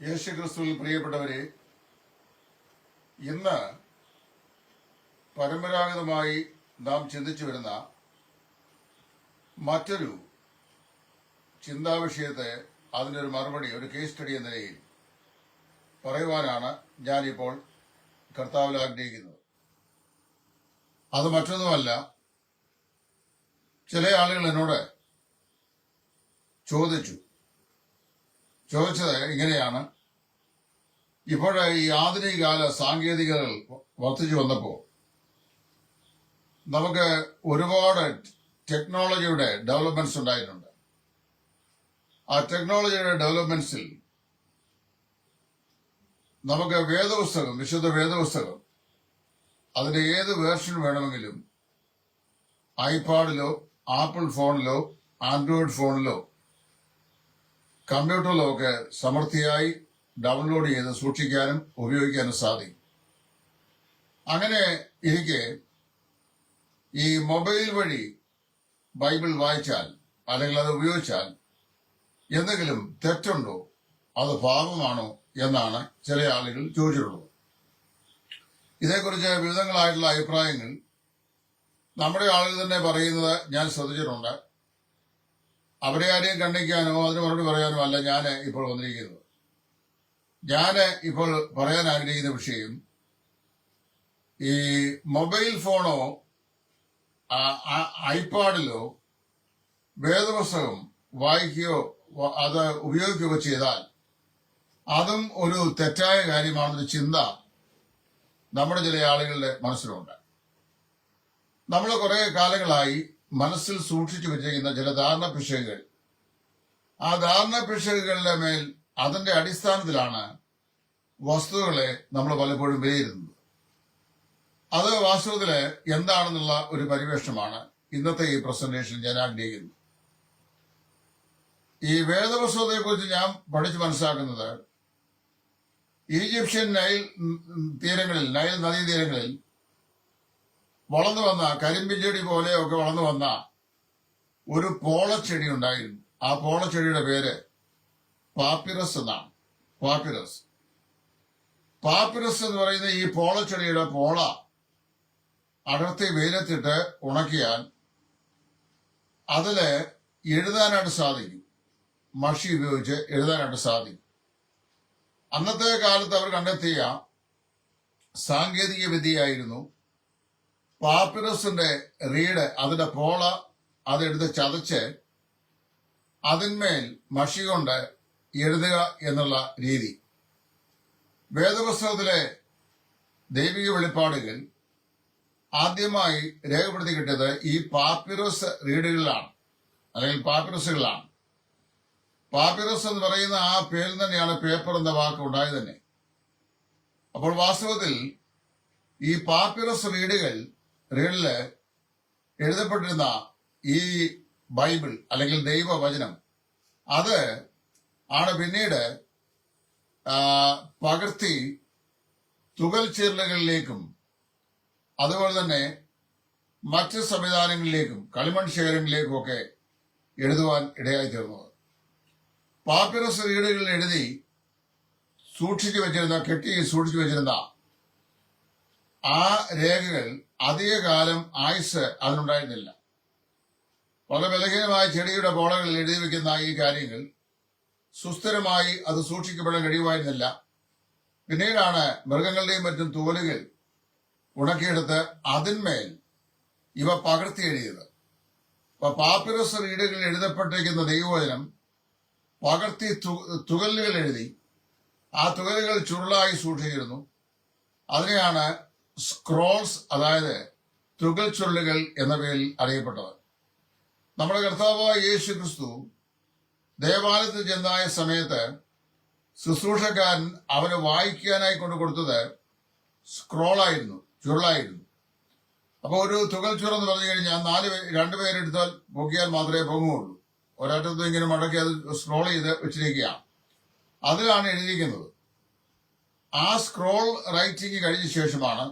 യേശുക്രിസ്തുവിൽ പ്രിയപ്പെട്ടവരെ, ഇന്ന് പരമ്പരാഗതമായി നാം ചിന്തിച്ചു വരുന്ന മറ്റൊരു ചിന്താവിഷയത്തെ അതിൻ്റെ ഒരു മറുപടി, ഒരു കേസ് സ്റ്റഡി എന്ന നിലയിൽ പറയുവാനാണ് ഞാനിപ്പോൾ കർത്താവിൽ ആഗ്രഹിക്കുന്നത്. അത് മറ്റൊന്നുമല്ല, ചില ആളുകൾ എന്നോട് ചോദിച്ചത് ഇങ്ങനെയാണ്: ഇപ്പോഴേ ഈ ആധുനികകാല സാങ്കേതികതകൾ വർദ്ധിച്ചു വന്നപ്പോൾ നമുക്ക് ഒരുപാട് ടെക്നോളജിയുടെ ഡെവലപ്മെന്റ്സ് ഉണ്ടായിട്ടുണ്ട്. ആ ടെക്നോളജിയുടെ ഡെവലപ്മെന്റ്സിൽ നമുക്ക് വിശുദ്ധ വേദപുസ്തകം അതിന്റെ ഏത് വേർഷൻ വേണമെങ്കിലും ഐപാഡിലോ ആപ്പിൾ ഫോണിലോ ആൻഡ്രോയിഡ് ഫോണിലോ കമ്പ്യൂട്ടറിലോ ഒക്കെ സമൃദ്ധിയായി ഡൗൺലോഡ് ചെയ്ത് സൂക്ഷിക്കാനും ഉപയോഗിക്കാനും സാധിക്കും. അങ്ങനെ ഇരിക്കെ ഈ മൊബൈൽ വഴി ബൈബിൾ വായിച്ചാൽ അല്ലെങ്കിൽ അത് ഉപയോഗിച്ചാൽ എന്തെങ്കിലും തെറ്റുണ്ടോ, അത് പാപമാണോ എന്നാണ് ചില ആളുകൾ ചോദിച്ചിട്ടുള്ളത്. ഇതേക്കുറിച്ച് വിവിധങ്ങളായിട്ടുള്ള അഭിപ്രായങ്ങൾ നമ്മുടെ ആളുകൾ തന്നെ പറയുന്നത് ഞാൻ ശ്രദ്ധിച്ചിട്ടുണ്ട്. അവരെ ആരെയും ഖണ്ഡിക്കാനോ അതിന് മറുപടി പറയാനോ അല്ല ഞാൻ ഇപ്പോൾ വന്നിരിക്കുന്നത്. ഞാൻ ഇപ്പോൾ പറയാൻ ആഗ്രഹിക്കുന്ന വിഷയം, ഈ മൊബൈൽ ഫോണോ ഐപാഡിലോ വേദപുസ്തകം വായിക്കുകയോ അത് ഉപയോഗിക്കുകയോ ചെയ്താൽ അതും ഒരു തെറ്റായ കാര്യമാണെന്നൊരു ചിന്ത നമ്മുടെ ചില ആളുകളുടെ മനസ്സിലുണ്ട്. നമ്മൾ കുറെ കാലങ്ങളായി മനസ്സിൽ സൂക്ഷിച്ചു വെച്ചിരിക്കുന്ന ചില ധാരണ പിശകുകൾ, ആ ധാരണ പിശകുകളുടെ മേൽ അതിന്റെ അടിസ്ഥാനത്തിലാണ് വസ്തുതകളെ നമ്മൾ പലപ്പോഴും വിലയിരുത്തുന്നത്. അത് വാസ്തവത്തില് എന്താണെന്നുള്ള ഒരു പരിവേഷണമാണ് ഇന്നത്തെ ഈ പ്രസന്റേഷൻ ഞാൻ ആഗ്രഹിക്കുന്നത്. ഈ വേദപുസ്തകത്തെക്കുറിച്ച് ഞാൻ പഠിച്ചു മനസ്സിലാക്കുന്നത്, ഈജിപ്ഷ്യൻ നൈൽ നദീതീരങ്ങളിൽ വളർന്നു വന്ന കരിമ്പിൻചെടി പോലെയൊക്കെ വളർന്നു വന്ന ഒരു പോളച്ചെടി ഉണ്ടായിരുന്നു. ആ പോളച്ചെടിയുടെ പേര് പാപ്പിറസ് എന്നാണ്. പാപ്പിറസ് എന്ന് പറയുന്ന ഈ പോളച്ചെടിയുടെ പോള അടർത്തി വെയിലത്തിട്ട് ഉണക്കിയാൽ അതില് എഴുതാനായിട്ട് സാധിക്കും. മഷി ഉപയോഗിച്ച് എഴുതാനായിട്ട് സാധിക്കും. അന്നത്തെ കാലത്ത് അവർ കണ്ടെത്തിയ സാങ്കേതിക വിദ്യയായിരുന്നു പാപ്പിറസിന്റെ റീഡ്, അതിന്റെ പോള അതെടുത്ത് ചതച്ച് അതിന്മേൽ മഷി കൊണ്ട് എഴുതുക എന്നുള്ള രീതി. വേദപുസ്തകത്തിലെ ദൈവിക വെളിപ്പാടുകൾ ആദ്യമായി രേഖപ്പെടുത്തി കിട്ടിയത് ഈ പാപ്പിറസ് റീഡുകളിലാണ്, അല്ലെങ്കിൽ പാപ്പിറസുകളാണ്. പാപ്പിറസ് എന്ന് പറയുന്ന ആ പേരിൽ തന്നെയാണ് പേപ്പർ എന്ന വാക്ക് ഉണ്ടായത് തന്നെ. അപ്പോൾ വാസ്തവത്തിൽ ഈ പാപ്പിറസ് റീഡില് എഴുതപ്പെട്ടിരുന്ന ഈ ബൈബിൾ അല്ലെങ്കിൽ ദൈവവചനം, അത് ആണ് പിന്നീട് പകർത്തി തുകൽ ചീരലുകളിലേക്കും അതുപോലെ തന്നെ മറ്റ് സംവിധാനങ്ങളിലേക്കും കളിമൺ ശേഖരങ്ങളിലേക്കും ഒക്കെ എഴുതുവാൻ ഇടയായി തീർന്നത്. പാപ്പിറസ് റീഡുകളിൽ എഴുതി കെട്ടി സൂക്ഷിച്ചു വെച്ചിരുന്ന ആ രേഖകൾ അധികകാലം ആയുസ് അതിനുണ്ടായിരുന്നില്ല. വളരെ ബലഹീനമായ ചെടിയുടെ പോളകളിൽ എഴുതി വെക്കുന്ന ഈ കാര്യങ്ങൾ സുസ്ഥിരമായി അത് സൂക്ഷിക്കപ്പെടാൻ കഴിയുമായിരുന്നില്ല. പിന്നീടാണ് മൃഗങ്ങളുടെയും മറ്റും തോലുകൾ ഉണക്കിയെടുത്ത് അതിന്മേൽ ഇവ പകർത്തി എഴുതിയത്. അപ്പൊ പാപ്പിറസ് റീഡുകളിൽ എഴുതപ്പെട്ടിരിക്കുന്ന ദൈവവചനം പകർത്തി തുകലുകൾ എഴുതി ആ തുകലുകൾ ചുരുളായി സൂക്ഷിച്ചിരുന്നു. അതിനെയാണ് സ്ക്രോൾസ്, അതായത് തുകൽ ചുരുളുകൾ എന്ന പേരിൽ അറിയപ്പെട്ടത്. നമ്മുടെ കർത്താവായ യേശു ക്രിസ്തു ദേവാലയത്തിൽ ചെന്നായ സമയത്ത് ശുശ്രൂഷക്കാരൻ അവന് വായിക്കാനായി കൊണ്ടു കൊടുത്തത് സ്ക്രോളായിരുന്നു, ചുരുളായിരുന്നു. അപ്പൊ ഒരു തുകൽ ചുരെന്ന് പറഞ്ഞു കഴിഞ്ഞാൽ രണ്ടുപേരെടുത്താൽ പൊക്കിയാൽ മാത്രമേ പൊങ്ങുകയുള്ളൂ. ഒരറ്റത്തും ഇങ്ങനെ മടക്കി അത് സ്ക്രോൾ ചെയ്ത് വെച്ചിരിക്കുകയാണ്. അതിലാണ് എഴുതിയിരിക്കുന്നത്. ആ സ്ക്രോൾ റൈറ്റിംഗ് കഴിഞ്ഞ ശേഷമാണ്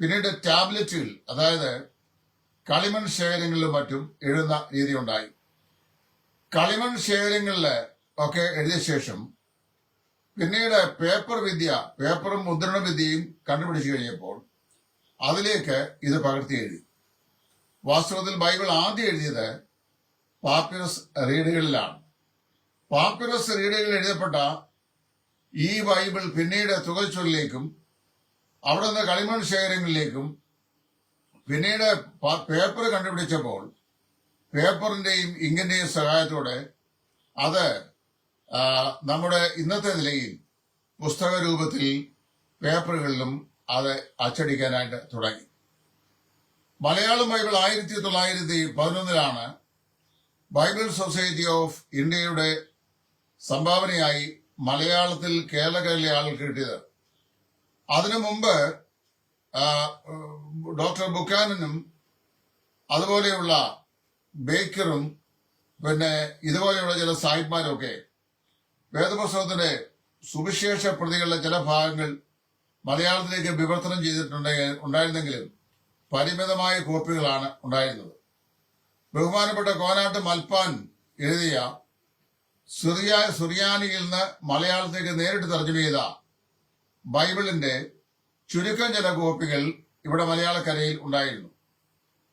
പിന്നീട് ടാബ്ലറ്റുകൾ, അതായത് കളിമൺ ശേഖരങ്ങളിലും മറ്റും എഴുതുന്ന രീതി ഉണ്ടായി. കളിമൺ ശേഖരങ്ങളിൽ ഒക്കെ എഴുതിയ ശേഷം പിന്നീട് പേപ്പർ വിദ്യ, പേപ്പറും മുദ്രണ വിദ്യയും കണ്ടുപിടിച്ചു കഴിഞ്ഞപ്പോൾ അതിലേക്ക് ഇത് പകർത്തി എഴുതി. വാസ്തവത്തിൽ ബൈബിൾ ആദ്യം എഴുതിയത് പാപ്പിറസ് റീഡുകളിലാണ്. പാപ്പിറസ് റീഡുകളിൽ എഴുതപ്പെട്ട ഈ ബൈബിൾ പിന്നീട് തുകൽച്ചൊല്ലിലേക്കും അവിടെ നിന്ന് കളിമൺ ശേഖരങ്ങളിലേക്കും പിന്നീട് പേപ്പർ കണ്ടുപിടിച്ചപ്പോൾ പേപ്പറിന്റെയും ഇങ്കിന്റെയും സഹായത്തോടെ അത് നമ്മുടെ ഇന്നത്തെ നിലയിൽ പുസ്തക രൂപത്തിൽ പേപ്പറുകളിലും അത് അച്ചടിക്കാനായിട്ട് തുടങ്ങി. Malayalam Bible 1911 Bible society of ഇന്ത്യയുടെ സംഭാവനയായി മലയാളത്തിൽ കേരളത്തിലെ ആളുകൾക്ക് കിട്ടിയത്. അതിനു മുമ്പ് ഡോക്ടർ ബുക്കാനനും അതുപോലെയുള്ള ബേക്കറും പിന്നെ ഇതുപോലെയുള്ള ചില സാഹിബ്മാരൊക്കെ വേദപുസ്തകത്തിന്റെ സുവിശേഷ പ്രതികളുടെ ചില ഭാഗങ്ങൾ മലയാളത്തിലേക്ക് വിവർത്തനം ഉണ്ടായിരുന്നെങ്കിലും പരിമിതമായ കോപ്പികളാണ് ഉണ്ടായിരുന്നത്. ബഹുമാനപ്പെട്ട കോനാട്ട് മൽപ്പാൻ എഴുതിയ സുറിയാനിയിൽ നിന്ന് മലയാളത്തേക്ക് നേരിട്ട് തർജ്ജമ ചെയ്ത ബൈബിളിന്റെ ചുരുക്കം ചില കോപ്പികൾ ഇവിടെ മലയാളക്കരയിൽ ഉണ്ടായിരുന്നു.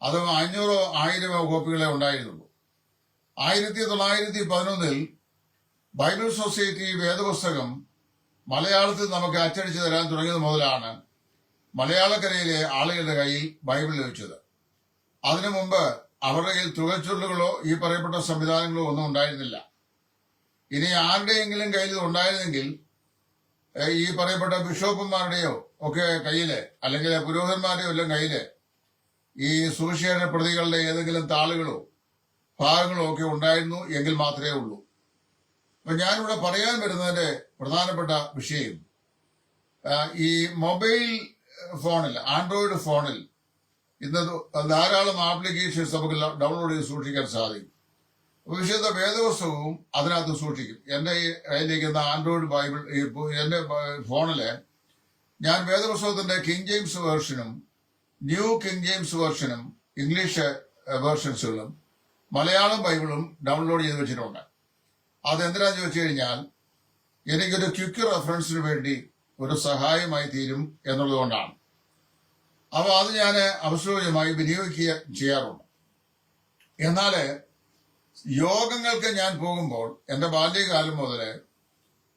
അത് 500-1000 കോപ്പികളെ ഉണ്ടായിരുന്നുള്ളൂ. 1911 ബൈബിൾ സൊസൈറ്റി വേദപുസ്തകം മലയാളത്തിൽ നമുക്ക് അച്ചടിച്ചു തരാൻ തുടങ്ങിയത് മുതലാണ് മലയാളക്കരയിലെ ആളുകളുടെ കയ്യിൽ ബൈബിൾ ലഭിച്ചത്. അതിനു മുമ്പ് അവരുടെ കയ്യിൽ തുകച്ചുരുളുകളോ ഈ പറയപ്പെട്ട സംവിധാനങ്ങളോ ഒന്നും ഉണ്ടായിരുന്നില്ല. ഇനി ആരുടെയെങ്കിലും കയ്യിൽ ഉണ്ടായിരുന്നെങ്കിൽ ഈ പറയപ്പെട്ട ബിഷോപ്പുമാരുടെയോ ഒക്കെ കയ്യില് അല്ലെങ്കിൽ പുരോഹിതന്മാരുടെയോ എല്ലാം കയ്യില് ഈ സുവിശേഷ പ്രതികളുടെ ഏതെങ്കിലും താളുകളോ ഭാഗങ്ങളോ ഒക്കെ ഉണ്ടായിരുന്നു എങ്കിൽ മാത്രമേ ഉള്ളൂ. അപ്പൊ ഞാനിവിടെ പറയാൻ വരുന്നതിന്റെ പ്രധാനപ്പെട്ട വിഷയം ഈ മൊബൈൽ ഫോണിൽ, ആൻഡ്രോയിഡ് ഫോണിൽ ഇന്ന് ധാരാളം ആപ്ലിക്കേഷൻസ് നമുക്ക് ഡൗൺലോഡ് ചെയ്ത് സൂക്ഷിക്കാൻ സാധിക്കും. വിശുദ്ധ വേദപുസ്തകവും അതിനകത്ത് സൂക്ഷിക്കും. എന്റെ കയ്യിലിരിക്കുന്ന ആൻഡ്രോയിഡ് ബൈബിൾ എന്റെ ഫോണില് ഞാൻ വേദപുസ്തകത്തിന്റെ കിങ് ജെയിംസ് വേർഷനും ന്യൂ കിങ് ജെയിംസ് വേർഷനും ഇംഗ്ലീഷ് വേർഷൻസുകളും മലയാളം ബൈബിളും ഡൗൺലോഡ് ചെയ്ത് വെച്ചിട്ടുണ്ട്. അതെന്തിനാന്ന് ചോദിച്ചു കഴിഞ്ഞാൽ എനിക്കൊരു ക്വിക്ക് റെഫറൻസിന് വേണ്ടി ഒരു സഹായമായി തീരും എന്നുള്ളതുകൊണ്ടാണ്. അപ്പൊ അത് ഞാൻ അവസരമായി വിനിയോഗിക്കുക ചെയ്യാറുണ്ട്. എന്നാല് യോഗങ്ങൾക്ക് ഞാൻ പോകുമ്പോൾ എന്റെ ബാല്യകാലം മുതല്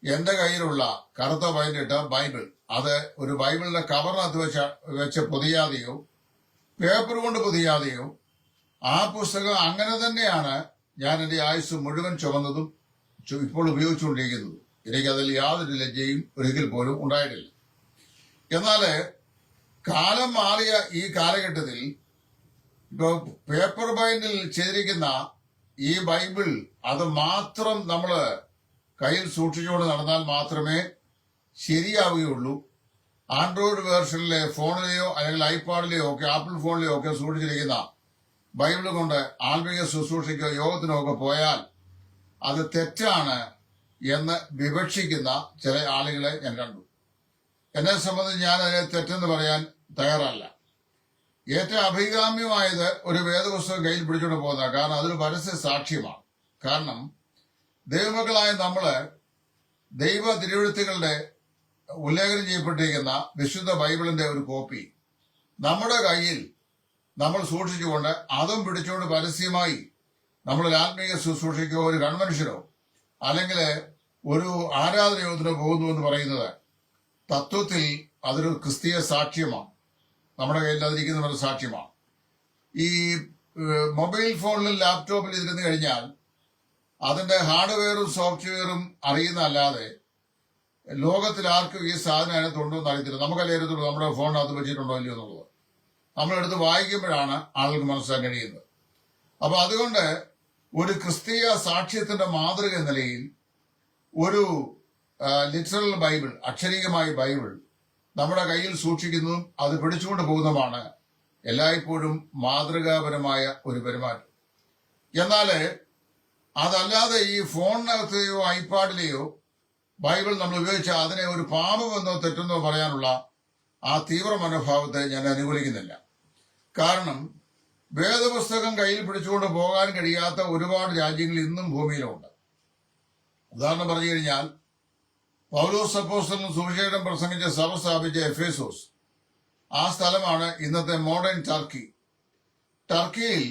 എന്റെ കയ്യിലുള്ള കറുത്ത പൈൻറ്റിട്ട ബൈബിൾ, അത് ഒരു ബൈബിളിന്റെ കവറിനകത്ത് വെച്ച് പൊതിയാതെയോ പേപ്പർ കൊണ്ട് പൊതിയാതെയോ ആ പുസ്തകം അങ്ങനെ തന്നെയാണ് ഞാൻ എന്റെ ആയുസ് മുഴുവൻ ചുമന്നതും ഇപ്പോൾ ഉപയോഗിച്ചുകൊണ്ടിരിക്കുന്നത്. എനിക്കതിൽ യാതൊരു ലജ്ജയും ഒരിക്കൽ പോലും ഉണ്ടായിട്ടില്ല. എന്നാല് കാലം മാറിയ ഈ കാലഘട്ടത്തിൽ ഇപ്പൊ പേപ്പർ ബൈൻഡിൽ ചെയ്തിരിക്കുന്ന ഈ ബൈബിൾ അത് മാത്രം നമ്മള് കയ്യിൽ സൂക്ഷിച്ചുകൊണ്ട് നടന്നാൽ മാത്രമേ ശരിയാവുകയുള്ളൂ. ആൻഡ്രോയിഡ് വേർഷനിലെ ഫോണിലെയോ അല്ലെങ്കിൽ ഐപാഡിലെയോ ഒക്കെ ആപ്പിൾ ഫോണിലെയോ ഒക്കെ സൂക്ഷിച്ചിരിക്കുന്ന ബൈബിൾ കൊണ്ട് ആത്മീയ ശുശ്രൂഷയ്ക്കോ യോഗത്തിനോ ഒക്കെ പോയാൽ അത് തെറ്റാണ് എന്ന് വിവക്ഷിക്കുന്ന ചില ആളുകളെ ഞാൻ കണ്ടു. എന്നെ സംബന്ധിച്ച് ഞാൻ അതിനെ തെറ്റെന്ന് പറയാൻ തയ്യാറല്ല. ഏറ്റവും അഭികാമ്യമായത് ഒരു വേദപുസ്തകം കയ്യിൽ പിടിച്ചുകൊണ്ട് പോകുന്ന, കാരണം അതൊരു പരസ്യ സാക്ഷ്യമാണ്. കാരണം ദൈവമക്കളായ നമ്മള് ദൈവ തിരുവെഴുത്തുകളുടെ ഉല്ലേഖനം ചെയ്യപ്പെട്ടിരിക്കുന്ന വിശുദ്ധ ബൈബിളിന്റെ ഒരു കോപ്പി നമ്മുടെ കയ്യിൽ നമ്മൾ സൂക്ഷിച്ചുകൊണ്ട് അതും പിടിച്ചുകൊണ്ട് പരസ്യമായി നമ്മളൊരു ആത്മീയ ശുശ്രൂഷയ്ക്കോ ഒരു കൺവെൻഷനോ അല്ലെങ്കിൽ ഒരു ആരാധനയോധനോ പോകുന്നു എന്ന് പറയുന്നത് തത്വത്തിൽ അതൊരു ക്രിസ്തീയ സാക്ഷ്യമാണ്. നമ്മുടെ കയ്യിൽ അതിരിക്കുന്ന ഒരു സാക്ഷ്യമാണ്. ഈ മൊബൈൽ ഫോണിലും ലാപ്ടോപ്പിൽ ഇരുന്ന് കഴിഞ്ഞാൽ അതിന്റെ ഹാർഡ്വെയറും സോഫ്റ്റ്വെയറും അറിയുന്നതല്ലാതെ ലോകത്തിൽ ആർക്കും ഈ സാധനം അതിനകത്തുണ്ടോ എന്ന് അറിയത്തില്ല. നമുക്കല്ലേ അറിയത്തുള്ളൂ നമ്മുടെ ഫോണിനകത്ത് വെച്ചിട്ടുണ്ടോ ഇല്ലയോ എന്നുള്ളത്. നമ്മളെടുത്ത് വായിക്കുമ്പോഴാണ് ആളുകൾക്ക് മനസ്സിലാക്കാൻ കഴിയുന്നത്. അപ്പൊ അതുകൊണ്ട് ഒരു ക്രിസ്തീയ സാക്ഷ്യത്തിന്റെ മാതൃക എന്ന നിലയിൽ ഒരു ലിറ്ററൽ ബൈബിൾ, അക്ഷരീകമായ ബൈബിൾ നമ്മുടെ കയ്യിൽ സൂക്ഷിക്കുന്നതും അത് പിടിച്ചുകൊണ്ട് പോകുന്നതുമാണ് എല്ലായ്പ്പോഴും മാതൃകാപരമായ ഒരു പെരുമാറ്റം. എന്നാല് അതല്ലാതെ ഈ ഫോണിനകത്തെയോ ഐപാഡിലെയോ ബൈബിൾ നമ്മൾ ഉപയോഗിച്ചാൽ അതിനെ ഒരു പാപമെന്നോ തെറ്റെന്നോ പറയാനുള്ള ആ തീവ്ര മനോഭാവത്തെ ഞാൻ അനുകൂലിക്കുന്നില്ല. കാരണം വേദപുസ്തകം കയ്യിൽ പിടിച്ചുകൊണ്ട് പോകാൻ കഴിയാത്ത ഒരുപാട് രാജ്യങ്ങൾ ഇന്നും ഭൂമിയിലുണ്ട്. ഉദാഹരണം പറഞ്ഞു കഴിഞ്ഞാൽ പൗലോസ് അപ്പോസ്തലൻ സുവിശേഷം പ്രസംഗിച്ച സഭ സ്ഥാപിച്ച എഫേസോസ്, ആ സ്ഥലമാണ് ഇന്നത്തെ മോഡേൺ ടർക്കി. ടർക്കിയിൽ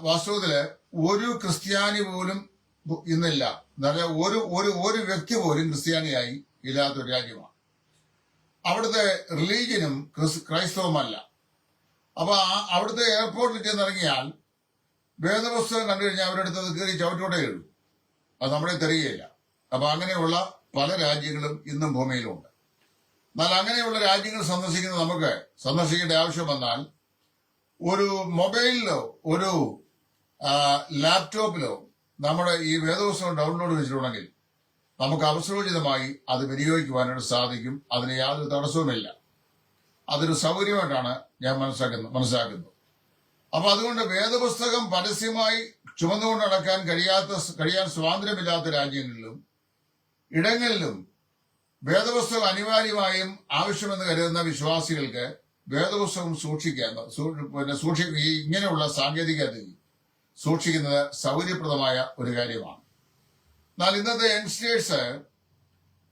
വാസ്തവത്തില് ഒരു ക്രിസ്ത്യാനി പോലും ഇന്നില്ല. നല്ല ഒരു ഒരു ഒരു വ്യക്തി പോലും ക്രിസ്ത്യാനിയായി ഇല്ലാത്തൊരു രാജ്യമാണ്. അവിടുത്തെ റിലീജിയനും ക്രൈസ്തവമല്ല. അപ്പൊ അവിടുത്തെ എയർപോർട്ടിൽ ചെന്നിറങ്ങിയാൽ വേദപുസ്തകം കണ്ടു കഴിഞ്ഞാൽ അവരുടെ അടുത്ത് അത് കയറി ചവിട്ടോടെ എഴുതും. അത് നമ്മളെ തെറിയയില്ല. അപ്പൊ അങ്ങനെയുള്ള പല രാജ്യങ്ങളും ഇന്നും ഭൂമിയിലുണ്ട്. എന്നാൽ അങ്ങനെയുള്ള രാജ്യങ്ങൾ സന്ദർശിക്കുന്ന നമുക്ക് സന്ദർശിക്കേണ്ട ആവശ്യം വന്നാൽ ഒരു മൊബൈലിലോ ഒരു ലാപ്ടോപ്പിലോ നമ്മുടെ ഈ വേദപുസ്തകം ഡൗൺലോഡ് വെച്ചിട്ടുണ്ടെങ്കിൽ നമുക്ക് അവസരോചിതമായി അത് വിനിയോഗിക്കുവാനായിട്ട് സാധിക്കും. അതിന് യാതൊരു തടസ്സവുമില്ല. അതൊരു സൗകര്യമായിട്ടാണ് ഞാൻ മനസ്സിലാക്കുന്നത്. അപ്പൊ അതുകൊണ്ട് വേദപുസ്തകം പരസ്യമായി ചുമന്നുകൊണ്ട് നടക്കാൻ കഴിയാൻ സ്വാതന്ത്ര്യമില്ലാത്ത രാജ്യങ്ങളിലും ഇടങ്ങളിലും വേദപുസ്തകം അനിവാര്യമായും ആവശ്യമെന്ന് കരുതുന്ന വിശ്വാസികൾക്ക് വേദപുസ്തകം ഇങ്ങനെയുള്ള സാങ്കേതികത സൂക്ഷിക്കുന്നത് സൗകര്യപ്രദമായ ഒരു കാര്യമാണ്. എന്നാൽ ഇന്നത്തെ യങ്സ്റ്റേഴ്സ്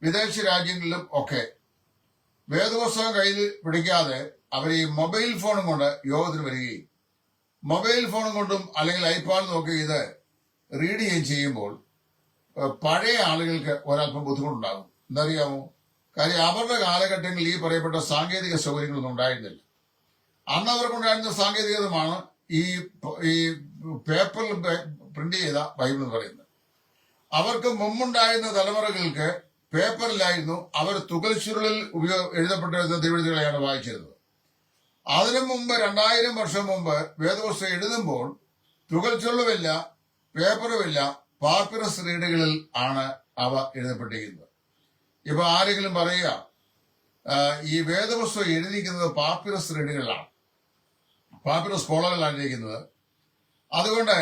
വിദേശ രാജ്യങ്ങളിലും ഒക്കെ വേദപുസ്തകം കയ്യിൽ പിടിക്കാതെ അവർ ഈ മൊബൈൽ ഫോണും കൊണ്ട് യോഗത്തിന് വരികയും മൊബൈൽ ഫോണും കൊണ്ടും അല്ലെങ്കിൽ ഐപാഡ് നോക്കി ഇത് റീഡ് ചെയ്യുമ്പോൾ പഴയ ആളുകൾക്ക് ഒരല്പം ബുദ്ധിമുട്ടുണ്ടാകും. എന്തറിയാമോ? കാര്യം അവരുടെ കാലഘട്ടങ്ങളിൽ ഈ പറയപ്പെട്ട സാങ്കേതിക സൗകര്യങ്ങളൊന്നും ഉണ്ടായിരുന്നില്ല. അന്ന് അവർക്കുണ്ടായിരുന്ന സാങ്കേതികതമാണ് ഈ പേപ്പറിൽ പ്രിന്റ് ചെയ്ത ബൈബിൾ എന്ന് പറയുന്നത്. അവർക്ക് മുമ്പുണ്ടായിരുന്ന തലമുറകൾക്ക് പേപ്പറിലായിരുന്നു അവർ തുകൽ ചുരുളിൽ എഴുതപ്പെട്ടിരുന്ന തിരുവഴുത്തുകളെയാണ് വായിച്ചിരുന്നത്. അതിനു മുമ്പ് 2000 വർഷം മുമ്പ് വേദപുസ്തകം എഴുതുമ്പോൾ തുകൽ ചുരുളുമില്ല, പേപ്പറുമില്ല, പാപ്പിറസ് റീഡുകളിൽ ആണ് അവ എഴുതപ്പെട്ടിരിക്കുന്നത്. ഇപ്പൊ ആരെങ്കിലും പറയുക ഈ വേദപുസ്തകം എഴുതിയിരിക്കുന്നത് പാപ്പിറസ് റീഡുകളിലാണ്, പാപ്പിറസ് കോളകളാണ് ഇരിക്കുന്നത്, അതുകൊണ്ട്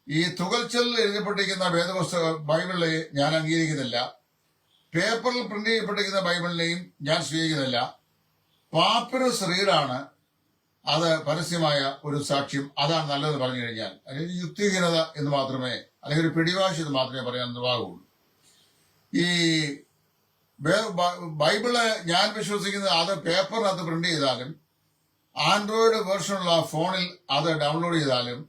ഈ തുകൽച്ചലിൽ എഴുതപ്പെട്ടിരിക്കുന്ന വേദപുസ്തക ബൈബിളിലെ ഞാൻ അംഗീകരിക്കുന്നില്ല, പേപ്പറിൽ പ്രിന്റ് ചെയ്യപ്പെട്ടിരിക്കുന്ന ബൈബിളിനെയും ഞാൻ സ്വീകരിക്കുന്നില്ല, പാപ്പിറസ് റീഡാണ് അത് പരസ്യമായ ഒരു സാക്ഷ്യം, അതാണ് നല്ലതെന്ന് പറഞ്ഞു കഴിഞ്ഞാൽ അല്ലെങ്കിൽ യുക്തിഹീനത എന്ന് മാത്രമേ, അല്ലെങ്കിൽ ഒരു പിടിവാശി എന്ന് മാത്രമേ പറയാൻ നിർവാഹമുള്ളൂ. ഈ ബൈബിള് ഞാൻ വിശ്വസിക്കുന്നത് അത് പേപ്പറിനകത്ത് പ്രിന്റ് ചെയ്താലും ആൻഡ്രോയിഡ് വേർഷനുള്ള ഫോണിൽ അത് ഡൗൺലോഡ് ചെയ്താലും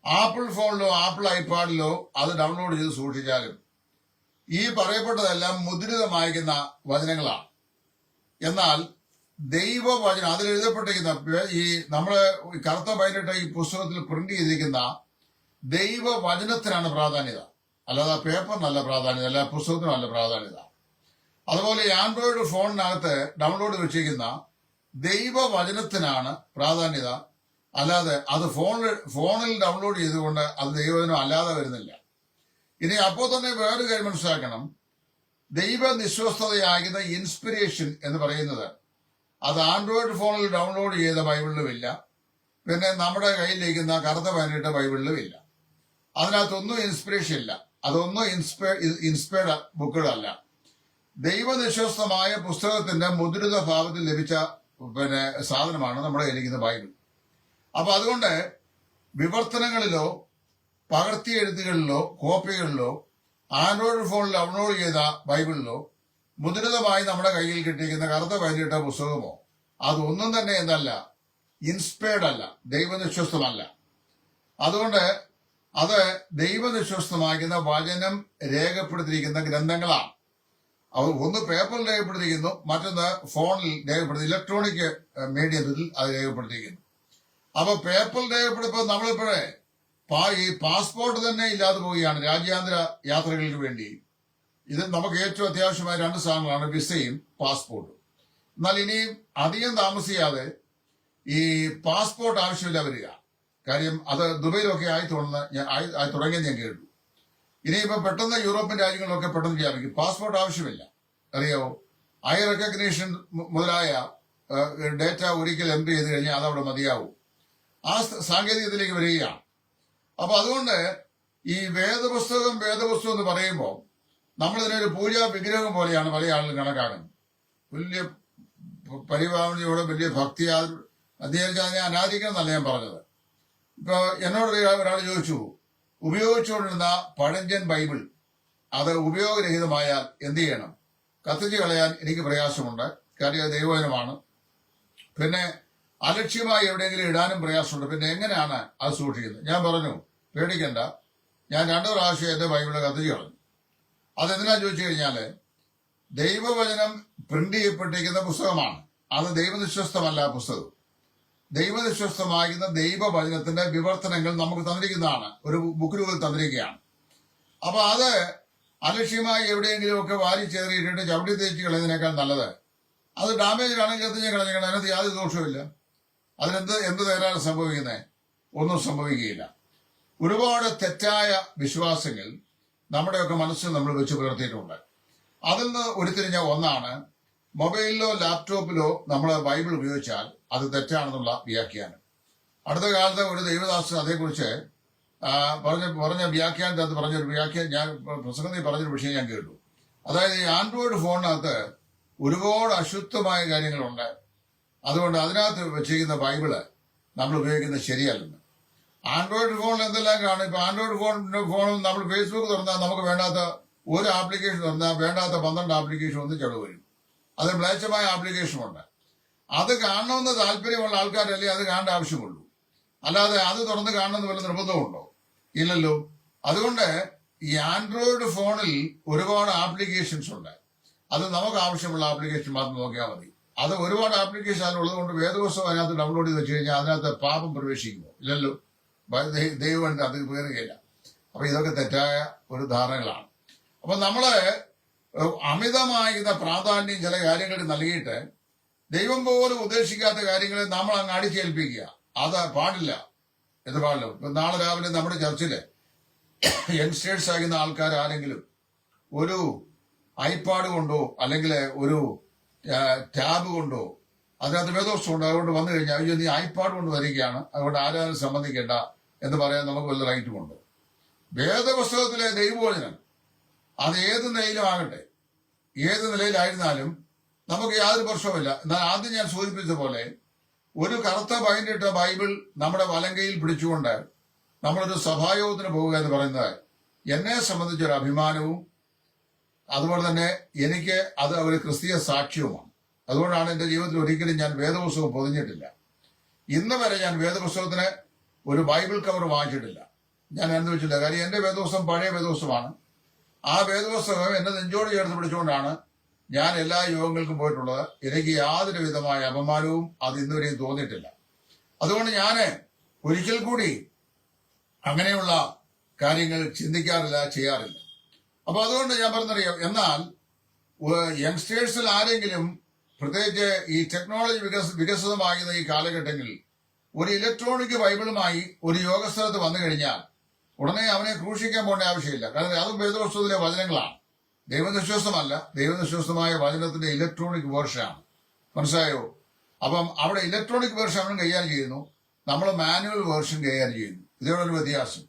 ആപ്പിൾ ഫോണിലോ ആപ്പിൾ ഐപാഡിലോ അത് ഡൗൺലോഡ് ചെയ്ത് സൂക്ഷിച്ചാലും ഈ പറയപ്പെട്ടതെല്ലാം മുദ്രിതമായിരിക്കുന്ന വചനങ്ങളാണ്. എന്നാൽ ദൈവവചനം അതിൽ എഴുതപ്പെട്ടിരിക്കുന്ന ഈ നമ്മള് കറുത്ത പൈലിട്ട ഈ പുസ്തകത്തിൽ പ്രിന്റ് ചെയ്തിരിക്കുന്ന ദൈവവചനത്തിനാണ് പ്രാധാന്യത, അല്ലാതെ പേപ്പറിനല്ല പ്രാധാന്യത, അല്ല പുസ്തകത്തിനല്ല പ്രാധാന്യത. അതുപോലെ ആൻഡ്രോയിഡ് ഫോണിനകത്ത് ഡൗൺലോഡ് വെച്ചിരിക്കുന്ന ദൈവവചനത്തിനാണ് പ്രാധാന്യത, അല്ലാതെ അത് ഫോണിൽ ഡൗൺലോഡ് ചെയ്തുകൊണ്ട് അത് ദൈവവചനം അല്ലാതെ വരുന്നില്ല. ഇനി അപ്പോൾ തന്നെ വേറൊരു കാര്യം മനസ്സിലാക്കണം, ദൈവനിശ്വസ്തതയാകുന്ന ഇൻസ്പിരേഷൻ എന്ന് പറയുന്നത് അത് ആൻഡ്രോയിഡ് ഫോണിൽ ഡൗൺലോഡ് ചെയ്ത ബൈബിളിലുമില്ല, പിന്നെ നമ്മുടെ കയ്യിലിരിക്കുന്ന കറുത്ത പതിനെട്ട് ബൈബിളിലും ഇല്ല. അതിനകത്തൊന്നും ഇൻസ്പിറേഷൻ ഇല്ല, അതൊന്നും ഇൻസ്പയർഡ് ബുക്കുകളല്ല. ദൈവനിശ്വസ്തമായ പുസ്തകത്തിന്റെ മുദ്രിത ഭാവത്തിൽ ലഭിച്ച സാധനമാണ് നമ്മുടെ കയ്യിലിരിക്കുന്ന ബൈബിൾ. അപ്പൊ അതുകൊണ്ട് വിവർത്തനങ്ങളിലോ പകർത്തി എഴുത്തുകളിലോ കോപ്പികളിലോ ആൻഡ്രോയിഡ് ഫോണിൽ ഡൗൺലോഡ് ചെയ്ത ബൈബിളിലോ മുദ്രിതമായി നമ്മുടെ കയ്യിൽ കിട്ടിയിരിക്കുന്ന കറുത്ത പതിനെട്ട പുസ്തകമോ അതൊന്നും തന്നെ എന്നല്ല, ഇൻസ്പയർഡ് അല്ല, ദൈവനിശ്വസ്തമല്ല. അതുകൊണ്ട് അത് ദൈവനിശ്വസ്തമാക്കുന്ന വചനം രേഖപ്പെടുത്തിയിരിക്കുന്ന ഗ്രന്ഥങ്ങളാണ്. ഒന്ന് പേപ്പറിൽ രേഖപ്പെടുത്തിയിരിക്കുന്നു, മറ്റൊന്ന് ഫോണിൽ രേഖപ്പെടുത്തി, ഇലക്ട്രോണിക് മീഡിയത്തിൽ അത് രേഖപ്പെടുത്തിയിരിക്കുന്നു. അപ്പൊ പേപ്പറിൽ രേഖപ്പെടുത്തുമ്പോൾ നമ്മളിപ്പോഴേ ഈ പാസ്പോർട്ട് തന്നെ ഇല്ലാതെ പോവുകയാണ് രാജ്യാന്തര യാത്രകൾക്ക് വേണ്ടി. ഇത് നമുക്ക് ഏറ്റവും അത്യാവശ്യമായ 2 സാധനങ്ങളാണ്, വിസയും പാസ്പോർട്ടും. എന്നാൽ ഇനിയും അധികം താമസിയാതെ ഈ പാസ്പോർട്ട് ആവശ്യമില്ല വരിക. കാര്യം അത് ദുബൈയിലൊക്കെ ആയി തുടങ്ങിയെന്ന് ഞാൻ കേട്ടു. ഇനിയിപ്പോ പെട്ടെന്ന് യൂറോപ്യൻ രാജ്യങ്ങളിലൊക്കെ പെട്ടെന്ന് വ്യാപിക്കും. പാസ്പോർട്ട് ആവശ്യമില്ല, അറിയാവോ? ഐ റെക്കഗ്നീഷൻ മുതലായ ഡേറ്റ ഒരിക്കൽ എൻട്രി ചെയ്ത് കഴിഞ്ഞാൽ അതവിടെ മതിയാവും. ആ സാങ്കേതികത്തിലേക്ക് വരികയാണ്. അപ്പൊ അതുകൊണ്ട് ഈ വേദപുസ്തകം എന്ന് പറയുമ്പോൾ നമ്മളിതിനൊരു പൂജാ വിഗ്രഹം പോലെയാണ് പല ആളുകളും കണക്കാക്കുന്നത്. വലിയ പരിഭാവനയോടെ വലിയ ഭക്തി അദ്ദേഹം അതിനെ അനാദിക്കണം എന്നല്ല ഞാൻ പറഞ്ഞത്. ഇപ്പൊ എന്നോട് ഒരാൾ ചോദിച്ചു, ഉപയോഗിച്ചുകൊണ്ടിരുന്ന പഴഞ്ചൻ ബൈബിൾ അത് ഉപയോഗരഹിതമായാൽ എന്ത് ചെയ്യണം? കത്തിച്ച് കളയാൻ എനിക്ക് പ്രയാസമുണ്ട്. കാര്യം അത് ദൈവവചനമാണ്. പിന്നെ അലക്ഷ്യമായി എവിടെയെങ്കിലും ഇടാനും പ്രയാസമുണ്ട്. പിന്നെ എങ്ങനെയാണ് അത് സൂക്ഷിക്കുന്നത്? ഞാൻ പറഞ്ഞു, പേടിക്കണ്ട, ഞാൻ 2 പ്രാവശ്യം എന്റെ ബൈബിള് കത്തിച്ച് കളഞ്ഞു. അതെന്തിനാ ചോദിച്ചു കഴിഞ്ഞാല്, ദൈവവചനം പ്രിന്റ് ചെയ്യപ്പെട്ടിരിക്കുന്ന പുസ്തകമാണ്. അത് ദൈവനിശ്വസ്തമല്ല പുസ്തകം. ദൈവനിശ്വസ്തമാകുന്ന ദൈവവചനത്തിന്റെ വിവർത്തനങ്ങൾ നമുക്ക് തന്നിരിക്കുന്നതാണ്, ഒരു ബുക്ക് രൂപത്തിൽ തന്നിരിക്കുകയാണ്. അപ്പൊ അത് അലക്ഷ്യമായി എവിടെയെങ്കിലും ഒക്കെ വാരി ചേറിയിട്ടിട്ട് ചവിട്ടി തേച്ച് കളയുന്നതിനേക്കാൾ നല്ലത് അത് ഡാമേജ് ആണെങ്കിൽ കത്തിച്ച് കളഞ്ഞാൽ അതിനകത്ത് യാതൊരു ദോഷവുമില്ല. എന്ത് തകരാറ് സംഭവിക്കുന്നത്? ഒന്നും സംഭവിക്കുകയില്ല. ഒരുപാട് തെറ്റായ വിശ്വാസങ്ങൾ നമ്മുടെയൊക്കെ മനസ്സിൽ നമ്മൾ വെച്ച് പുലർത്തിയിട്ടുണ്ട്. അതിൽ നിന്ന് ഉരുത്തിരിഞ്ഞ ഒന്നാണ് മൊബൈലിലോ ലാപ്ടോപ്പിലോ നമ്മൾ ബൈബിൾ ഉപയോഗിച്ചാൽ അത് തെറ്റാണെന്നുള്ള വ്യാഖ്യാനം. അടുത്ത കാലത്ത് ഒരു ദൈവദാസൻ അതേക്കുറിച്ച് പറഞ്ഞ വ്യാഖ്യാനത്തിനകത്ത് പറഞ്ഞൊരു വ്യാഖ്യാനം, ഞാൻ പ്രസംഗത്തിൽ പറഞ്ഞൊരു വിഷയം ഞാൻ കേട്ടു. അതായത് ഈ ആൻഡ്രോയിഡ് ഫോണിനകത്ത് ഒരുപാട് അശുദ്ധമായ കാര്യങ്ങളുണ്ട്. അതുകൊണ്ട് അതിനകത്ത് വെച്ചിരിക്കുന്ന ബൈബിള് നമ്മൾ ഉപയോഗിക്കുന്നത് ശരിയല്ലെന്ന്. ആൻഡ്രോയിഡ് ഫോണിൽ എന്തെല്ലാം കാണും. ഇപ്പൊ ആൻഡ്രോയിഡ് ഫോണും നമ്മൾ ഫേസ്ബുക്ക് തുറന്നാൽ നമുക്ക് വേണ്ടാത്ത ഒരു ആപ്ലിക്കേഷൻ തുറന്നാൽ വേണ്ടാത്ത 12 ആപ്ലിക്കേഷൻ ഒന്നിച്ചടവ് വരും. അത് മ്ലേച്ഛമായ ആപ്ലിക്കേഷനുണ്ട്. അത് കാണണമെന്ന് താല്പര്യമുള്ള ആൾക്കാരല്ലേ അത് കാണേണ്ട ആവശ്യമുള്ളൂ. അല്ലാതെ അത് തുറന്ന് കാണണമെന്ന് വല്ല നിർബന്ധമുണ്ടോ? ഇല്ലല്ലോ. അതുകൊണ്ട് ഈ ആൻഡ്രോയിഡ് ഫോണിൽ ഒരുപാട് ആപ്ലിക്കേഷൻസ് ഉണ്ട്. അത് നമുക്ക് ആവശ്യമുള്ള ആപ്ലിക്കേഷൻ മാത്രം നോക്കിയാൽ മതി. അത് ഒരുപാട് ആപ്ലിക്കേഷൻ അതിനുള്ളത് കൊണ്ട് വേദപുസ്തകം അതിനകത്ത് ഡൗൺലോഡ് ചെയ്ത് വെച്ച് കഴിഞ്ഞാൽ അതിനകത്ത് പാപം പ്രവേശിക്കുമോ? ഇല്ലല്ലോ. ദൈവം അത് കയറുകയില്ല. അപ്പൊ ഇതൊക്കെ തെറ്റായ ഒരു ധാരണകളാണ്. അപ്പൊ നമ്മള് അമിതമായിരുന്ന പ്രാധാന്യം ചില കാര്യങ്ങൾക്ക് നൽകിയിട്ട് ദൈവം പോലും ഉദ്ദേശിക്കാത്ത കാര്യങ്ങളെ നമ്മൾ അങ്ങ് അടിച്ചേൽപ്പിക്കുക, അത് പാടില്ല. ഇത് പാടില്ല. ഇപ്പൊ നാളെ രാവിലെ നമ്മുടെ ചർച്ചില് യങ്സ്റ്റേഴ്സ് ആകുന്ന ആൾക്കാർ ആരെങ്കിലും ഒരു ഐപാഡ് കൊണ്ടോ അല്ലെങ്കിൽ ഒരു ടാബ് കൊണ്ടോ അതിനകത്ത് വേദോസ്തം ഉണ്ട്, അതുകൊണ്ട് വന്നു കഴിഞ്ഞാൽ അയ്യോ നീ ഐപാഡ് കൊണ്ട് വരികയാണ്, അതുകൊണ്ട് ആരാരും സംബന്ധിക്കേണ്ട എന്ന് പറയാൻ നമുക്ക് വല്ല റൈറ്റുമുണ്ട്? വേദപുസ്തകത്തിലെ ദൈവവചനം അത് ഏത് നിലയിലും ആകട്ടെ, ഏത് നിലയിലായിരുന്നാലും നമുക്ക് യാതൊരു പ്രശ്നവുമില്ല. എന്നാൽ ആദ്യം ഞാൻ സൂചിപ്പിച്ച പോലെ ഒരു കറുത്ത ബൈൻഡിട്ട ബൈബിൾ നമ്മുടെ വലങ്കയിൽ പിടിച്ചുകൊണ്ട് നമ്മളൊരു സഭായോഗത്തിന് പോവുക എന്ന് പറയുന്നത് എന്നെ സംബന്ധിച്ചൊരു അഭിമാനവും അതുപോലെ തന്നെ എനിക്ക് അത് ഒരു ക്രിസ്തീയ സാക്ഷ്യവുമാണ്. അതുകൊണ്ടാണ് എന്റെ ജീവിതത്തിൽ ഒരിക്കലും ഞാൻ വേദപുസ്തകം പൊതിഞ്ഞിട്ടില്ല. ഇന്ന് വരെ ഞാൻ വേദപുസ്തകത്തിന് ഒരു ബൈബിൾ കവർ വാങ്ങിച്ചിട്ടില്ല. ഞാൻ എന്ത് വെച്ചില്ല. കാര്യം എന്റെ വേദപുസ്തകം പഴയ വേദപുസ്തകമാണ്. ആ വേദപുസ്തകം എന്നെ നെഞ്ചോട് ചേർത്ത് പിടിച്ചുകൊണ്ടാണ് ഞാൻ എല്ലാ യോഗങ്ങൾക്കും പോയിട്ടുള്ളത്. എനിക്ക് യാതൊരു വിധമായ അപമാനവും അത് ഇന്നുവരെയും തോന്നിയിട്ടില്ല. അതുകൊണ്ട് ഞാൻ ഒരിക്കൽ കൂടി അങ്ങനെയുള്ള കാര്യങ്ങൾ ചിന്തിക്കാറില്ല, ചെയ്യാറില്ല. അപ്പൊ അതുകൊണ്ട് ഞാൻ പറഞ്ഞറിയാം. എന്നാൽ യങ്സ്റ്റേഴ്സിൽ ആരെങ്കിലും പ്രത്യേകിച്ച് ഈ ടെക്നോളജി വികസിതമാകുന്ന ഈ കാലഘട്ടങ്ങളിൽ ഒരു ഇലക്ട്രോണിക് ബൈബിളുമായി ഒരു യോഗസ്ഥലത്ത് വന്നു കഴിഞ്ഞാൽ ഉടനെ അവനെ ക്രൂശിക്കാൻ പോകേണ്ട ആവശ്യമില്ല. കാരണം അതും വേദപുസ്തകത്തിലെ വചനങ്ങളാണ്, ദൈവനിശ്വസ്തമല്ല. ദൈവനിശ്വസ്തമായ വചനത്തിന്റെ ഇലക്ട്രോണിക് വേർഷനാണ്. മനസ്സിലായോ? അപ്പം അവിടെ ഇലക്ട്രോണിക് വേർഷൻ അവൻ കൈകാര്യം ചെയ്യുന്നു, നമ്മൾ മാനുവൽ വേർഷൻ കൈകാര്യം ചെയ്യുന്നു. ഇതോടൊരു വ്യത്യാസം.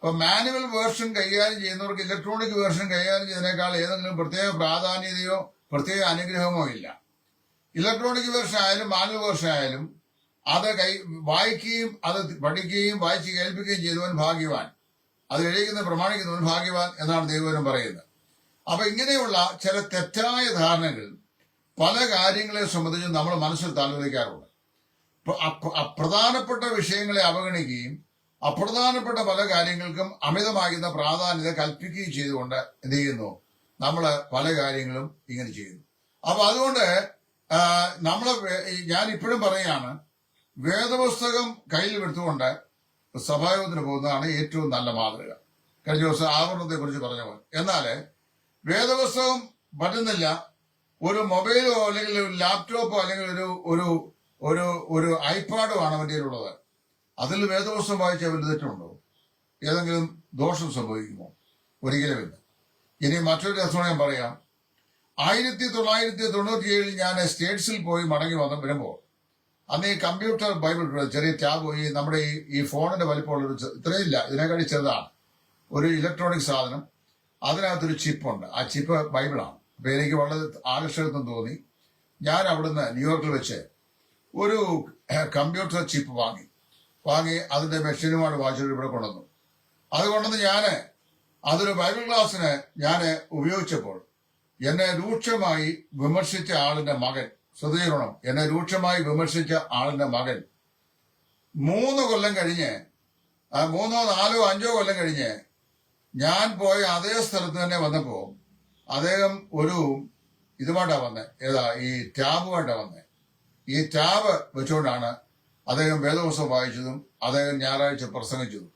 അപ്പൊ മാനുവൽ വേർഷൻ കൈകാര്യം ചെയ്യുന്നവർക്ക് ഇലക്ട്രോണിക് വേർഷൻ കൈകാര്യം ചെയ്യുന്നതിനേക്കാൾ ഏതെങ്കിലും പ്രത്യേക പ്രാധാന്യതയോ പ്രത്യേക അനുഗ്രഹമോ ഇല്ല. ഇലക്ട്രോണിക് വേർഷൻ ആയാലും മാനുവൽ വേർഷൻ ആയാലും അത് വായിക്കുകയും അത് പഠിക്കുകയും വായിച്ച് കേൾപ്പിക്കുകയും ചെയ്തവൻ ഭാഗ്യവാൻ, അത് എഴുതിക്കുന്ന പ്രമാണിക്കുന്നവൻ ഭാഗ്യവാൻ എന്നാണ് ദൈവവചനം പറയുന്നത്. അപ്പൊ ഇങ്ങനെയുള്ള ചില തെറ്റായ ധാരണകൾ പല കാര്യങ്ങളെ സംബന്ധിച്ച് നമ്മൾ മനസ്സിൽ താലോലിക്കാറുണ്ട്. പ്രധാനപ്പെട്ട വിഷയങ്ങളെ അവഗണിക്കുകയും അപ്രധാനപ്പെട്ട പല കാര്യങ്ങൾക്കും അമിതമാകുന്ന പ്രാധാന്യത കൽപ്പിക്കുകയും ചെയ്തുകൊണ്ട് എന്ത് ചെയ്യുന്നു? നമ്മള് പല കാര്യങ്ങളും ഇങ്ങനെ ചെയ്യുന്നു. അപ്പൊ അതുകൊണ്ട് ഞാൻ ഇപ്പോഴും പറയുകയാണ്, വേദപുസ്തകം കയ്യിൽ എടുത്തുകൊണ്ട് സഭായോഗത്തിന് പോകുന്നതാണ് ഏറ്റവും നല്ല മാതൃക. കഴിഞ്ഞ ദിവസം ആവരണത്തെ കുറിച്ച് പറഞ്ഞ പോലെ. എന്നാല് വേദപുസ്തകം പറ്റുന്നില്ല, ഒരു മൊബൈലോ അല്ലെങ്കിൽ ഒരു ലാപ്ടോപ്പോ അല്ലെങ്കിൽ ഒരു ഒരു ഒരു ഐപാഡോ ആണ് അവന്റെ ഉള്ളത്. അതിൽ വേദപുസ്തകം വായിച്ചാൽ വലിയ തെറ്റുണ്ടോ? ഏതെങ്കിലും ദോഷം സംഭവിക്കുമോ? ഒരിക്കലുമില്ല. ഇനി മറ്റൊരു രസം ഞാൻ പറയാം. 1997 ഞാൻ സ്റ്റേറ്റ്സിൽ പോയി മടങ്ങി വരുമ്പോൾ അന്ന് ഈ കമ്പ്യൂട്ടർ ബൈബിൾ ചെറിയ ടാബ് ഈ നമ്മുടെ ഈ ഫോണിന്റെ വലിപ്പമുള്ളൊരു ഇത്രയില്ല, ഇതിനെക്കാട്ടി ചെറുതാണ് ഒരു ഇലക്ട്രോണിക് സാധനം. അതിനകത്തൊരു ചിപ്പുണ്ട്. ആ ചിപ്പ് ബൈബിളാണ്. അപ്പൊ എനിക്ക് വളരെ ആകർഷകത്വം തോന്നി. ഞാൻ അവിടുന്ന് ന്യൂയോർക്കിൽ വെച്ച് ഒരു കമ്പ്യൂട്ടർ ചിപ്പ് വാങ്ങി അതിന്റെ മെഷീനുമാണ് വാങ്ങിച്ചിട്ട് ഇവിടെ കൊണ്ടുവന്നു. അത് കൊണ്ടുവന്ന് ഞാന് അതൊരു ബൈബിൾ ക്ലാസ്സിന് ഞാൻ ഉപയോഗിച്ചപ്പോൾ എന്നെ രൂക്ഷമായി വിമർശിച്ച ആളിന്റെ മകൻ, ശ്രദ്ധിക്കണം, എന്നെ രൂക്ഷമായി വിമർശിച്ച ആളിന്റെ മകൻ 3 കൊല്ലം കഴിഞ്ഞ്, 3 4 5 കൊല്ലം കഴിഞ്ഞ് ഞാൻ പോയ അതേ സ്ഥലത്ത് തന്നെ വന്നപ്പോ അദ്ദേഹം ഒരു ഇതുമായിട്ടാ വന്നേ, ഏതാ ഈ ടാബുമായിട്ടാ വന്നേ. ഈ ടാബ് വെച്ചുകൊണ്ടാണ് അദ്ദേഹം വേദപുസ്തകം വായിച്ചതും അദ്ദേഹം ഞായറാഴ്ച പ്രസംഗിച്ചതും.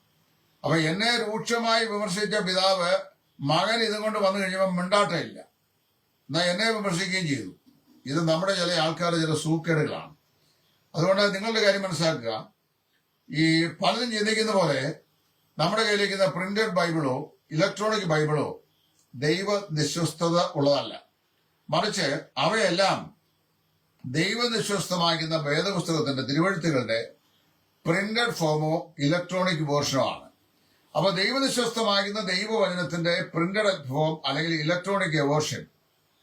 അപ്പൊ എന്നെ രൂക്ഷമായി വിമർശിച്ച പിതാവ് മകൻ ഇതും കൊണ്ട് വന്നു കഴിഞ്ഞപ്പോൾ മിണ്ടാട്ടമില്ല, എന്നാ എന്നെ വിമർശിക്കുകയും ചെയ്തു. ഇത് നമ്മുടെ ചില ആൾക്കാരുടെ ചില സൂക്കേടുകളാണ്. അതുകൊണ്ട് നിങ്ങളുടെ കാര്യം മനസ്സിലാക്കുക, ഈ പലരും ചിന്തിക്കുന്ന പോലെ നമ്മുടെ കയ്യിലിരിക്കുന്ന പ്രിന്റഡ് ബൈബിളോ ഇലക്ട്രോണിക് ബൈബിളോ ദൈവ നിശ്വസ്തത ഉള്ളതല്ല. മറിച്ച് അവയെല്ലാം ദൈവനിശ്വസ്തമാക്കുന്ന വേദപുസ്തകത്തിന്റെ തിരുവഴുത്തുകളുടെ പ്രിന്റഡ് ഫോമോ ഇലക്ട്രോണിക് വേർഷനോ ആണ്. അപ്പൊ ദൈവനിശ്വസ്തമാകുന്ന ദൈവവചനത്തിന്റെ പ്രിന്റഡ് ഫോം അല്ലെങ്കിൽ ഇലക്ട്രോണിക് വേർഷൻ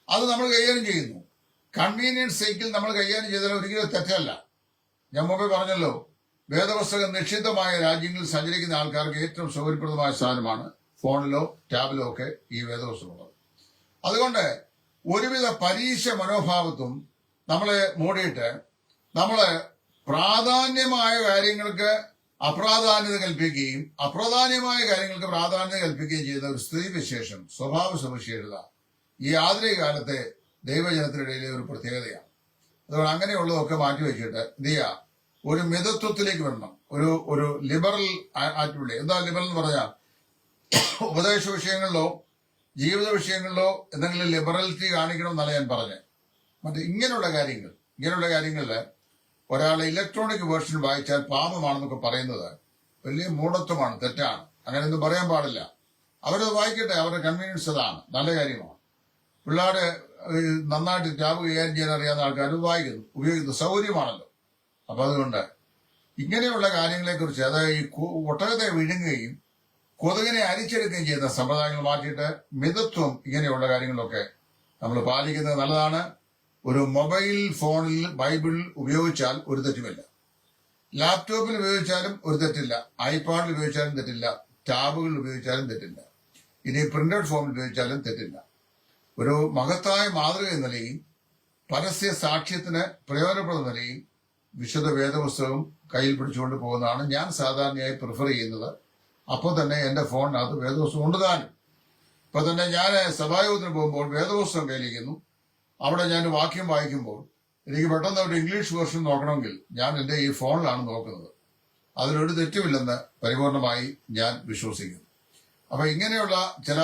അത് നമ്മൾ കൈകാര്യം ചെയ്യുന്നു. കൺവീനിയൻസ് സൈക്കിൾ നമ്മൾ കൈകാര്യം ചെയ്താൽ ഒരിക്കലും തെറ്റല്ല. ഞാൻ മുമ്പേ പറഞ്ഞല്ലോ, വേദപുസ്തകം നിക്ഷിപ്തമായ രാജ്യങ്ങളിൽ സഞ്ചരിക്കുന്ന ആൾക്കാർക്ക് ഏറ്റവും സൗകര്യപ്രദമായ സാധനമാണ് ഫോണിലോ ടാബിലോ ഒക്കെ ഈ വേദപുസ്തകമുള്ളത്. അതുകൊണ്ട് ഒരുവിധ പരീക്ഷ മനോഭാവത്തും നമ്മളെ മൂടിയിട്ട് നമ്മള് പ്രാധാന്യമായ കാര്യങ്ങൾക്ക് അപ്രാധാന്യത കൽപ്പിക്കുകയും അപ്രാധാന്യമായ കാര്യങ്ങൾക്ക് പ്രാധാന്യത കൽപ്പിക്കുകയും ചെയ്യുന്ന ഒരു സ്ഥിതിവിശേഷം, സ്വഭാവ സവിശേഷത ഈ ആധുനിക കാലത്തെ ദൈവജനത്തിനിടയിലെ ഒരു പ്രത്യേകതയാണ്. അതുകൊണ്ട് അങ്ങനെയുള്ളതൊക്കെ മാറ്റിവെച്ചിട്ട് എന്ത് ചെയ്യുക, ഒരു മിതത്വത്തിലേക്ക് വരണം, ഒരു ലിബറൽ ആറ്റിറ്റ്യൂഡ്. എന്താ ലിബറൽ എന്ന് പറഞ്ഞാൽ, ഉപദേശ വിഷയങ്ങളിലോ ജീവിത വിഷയങ്ങളിലോ എന്തെങ്കിലും ലിബറലിറ്റി കാണിക്കണം എന്നല്ല ഞാൻ പറഞ്ഞത്. മറ്റേ ഇങ്ങനെയുള്ള കാര്യങ്ങളിൽ ഒരാൾ ഇലക്ട്രോണിക് വേർഷൻ വായിച്ചാൽ പാപമാണെന്നൊക്കെ പറയുന്നത് വലിയ മൂഢത്വമാണ്, തെറ്റാണ്. അങ്ങനെയൊന്നും പറയാൻ പാടില്ല. അവരത് വായിക്കട്ടെ, അവരുടെ കൺവീനിയൻസ് അതാണ്, നല്ല കാര്യമാണ്. പിള്ളേര് നന്നായിട്ട് ടാബ് കൈകാര്യം ചെയ്യാൻ അറിയാവുന്ന ആൾക്കാർ വായിക്കുന്നു, ഉപയോഗിക്കുന്നു, സൗകര്യമാണല്ലോ. അപ്പൊ അതുകൊണ്ട് ഇങ്ങനെയുള്ള കാര്യങ്ങളെക്കുറിച്ച്, അതായത് ഈ ഒട്ടകത്തെ വിഴുങ്ങുകയും കൊതുകിനെ അരിച്ചെടുക്കുകയും ചെയ്യുന്ന സമ്പ്രദായങ്ങൾ മാറ്റിയിട്ട് മിതത്വം ഇങ്ങനെയുള്ള കാര്യങ്ങളൊക്കെ നമ്മൾ പാലിക്കുന്നത് നല്ലതാണ്. ഒരു മൊബൈൽ ഫോണിൽ ബൈബിൾ ഉപയോഗിച്ചാൽ ഒരു തെറ്റുമില്ല, ലാപ്ടോപ്പിൽ ഉപയോഗിച്ചാലും ഒരു തെറ്റില്ല, ഐപാഡിൽ ഉപയോഗിച്ചാലും തെറ്റില്ല, ടാബുകളിൽ ഉപയോഗിച്ചാലും തെറ്റില്ല, ഇനി പ്രിന്റഡ് ഫോമിൽ ഉപയോഗിച്ചാലും തെറ്റില്ല. ഒരു മഹത്തായ മാതൃക എന്ന നിലയിൽ, പരസ്യ സാക്ഷ്യത്തിന് പ്രയോജനപ്രദ നിലയിൽ വിശുദ്ധ വേദപുസ്തകം കയ്യിൽ പിടിച്ചുകൊണ്ട് പോകുന്നതാണ് ഞാൻ സാധാരണയായി പ്രിഫർ ചെയ്യുന്നത്. അപ്പോൾ തന്നെ എന്റെ ഫോണിനകത്ത് വേദപുസ്തകം ഉണ്ട് താനും. ഇപ്പൊ തന്നെ ഞാൻ സഭായോഗത്തിന് പോകുമ്പോൾ വേദപുസ്തകം കയ്യിലിരിക്കുന്നു. അവിടെ ഞാൻ വാക്യം വായിക്കുമ്പോൾ എനിക്ക് പെട്ടെന്ന് ഒരു ഇംഗ്ലീഷ് വേർഷൻ നോക്കണമെങ്കിൽ ഞാൻ എന്റെ ഈ ഫോണിലാണ് നോക്കുന്നത്. അതിലൊരു തെറ്റുമില്ലെന്ന് പരിപൂർണമായി ഞാൻ വിശ്വസിക്കുന്നു. അപ്പൊ ഇങ്ങനെയുള്ള ചില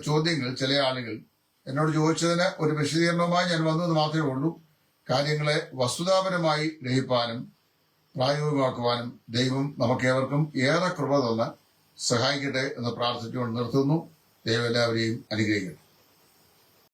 ചോദ്യങ്ങൾ ചില ആളുകൾ എന്നോട് ചോദിച്ചതിന് ഒരു വിശദീകരണവുമായി ഞാൻ വന്നത് മാത്രമേ ഉള്ളൂ. കാര്യങ്ങളെ വസ്തുതാപരമായി ഗ്രഹിപ്പാനും പ്രായോഗികമാക്കുവാനും ദൈവം നമുക്കേവർക്കും ഏറെ കൃപ തന്ന് സഹായിക്കട്ടെ എന്ന് പ്രാർത്ഥിച്ചുകൊണ്ട് നിർത്തുന്നു. ദൈവം എല്ലാവരെയും അനുഗ്രഹിക്കട്ടെ.